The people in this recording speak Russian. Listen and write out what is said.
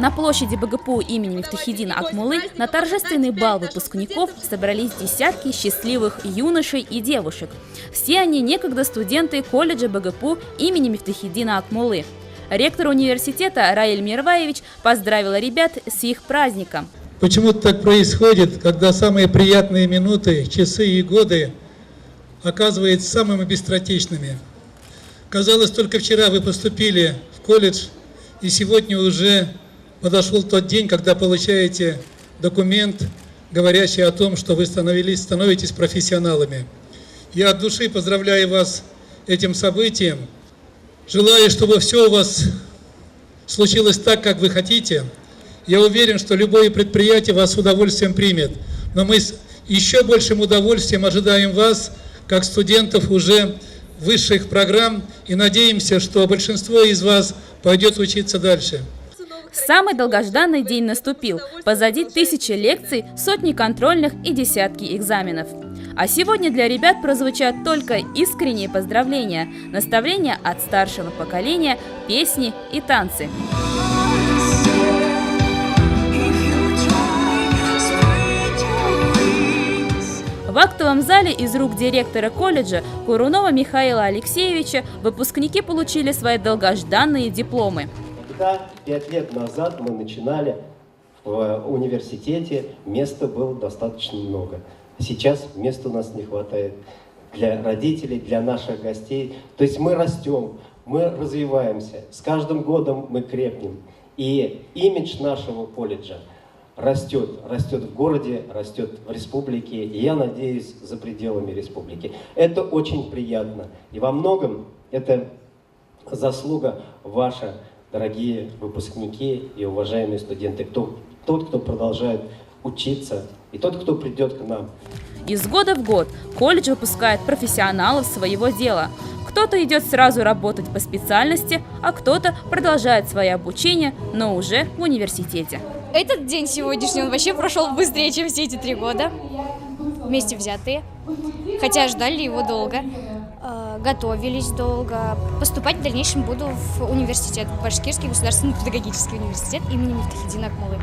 На площади БГПУ имени Мифтахиддина Акмуллы на торжественный бал выпускников собрались десятки счастливых юношей и девушек. Все они некогда студенты колледжа БГПУ имени Мифтахиддина Акмуллы. Ректор университета Раиль Мирваевич поздравила ребят с их праздником. Почему-то так происходит, когда самые приятные минуты, часы и годы оказываются самыми быстротечными. Казалось, только вчера вы поступили в колледж, и сегодня уже подошел тот день, когда получаете документ, говорящий о том, что вы становитесь профессионалами. Я от души поздравляю вас этим событием. Желаю, чтобы все у вас случилось так, как вы хотите. Я уверен, что любое предприятие вас с удовольствием примет. Но мы с еще большим удовольствием ожидаем вас, как студентов уже высших программ, и надеемся, что большинство из вас пойдет учиться дальше. Самый долгожданный день наступил. Позади тысячи лекций, сотни контрольных и десятки экзаменов. А сегодня для ребят прозвучат только искренние поздравления, наставления от старшего поколения, песни и танцы. В актовом зале из рук директора колледжа Курунова Михаила Алексеевича выпускники получили свои долгожданные дипломы. Когда 5 лет назад мы начинали в университете, места было достаточно много. Сейчас места у нас не хватает для родителей, для наших гостей. То есть мы растем, мы развиваемся, с каждым годом мы крепнем. И имидж нашего колледжа растет в городе, растет в республике, и я надеюсь, за пределами республики. Это очень приятно. И во многом это заслуга ваша, дорогие выпускники и уважаемые студенты, тот, кто продолжает учиться, и тот, кто придет к нам. Из года в год колледж выпускает профессионалов своего дела. Кто-то идет сразу работать по специальности, а кто-то продолжает свое обучение, но уже в университете. Этот день сегодняшний, он вообще прошел быстрее, чем все эти 3 года, вместе взятые. Хотя ждали его долго, готовились долго. Поступать в дальнейшем буду в университет, в Башкирский государственный педагогический университет имени Мифтахиддина Акмуллы.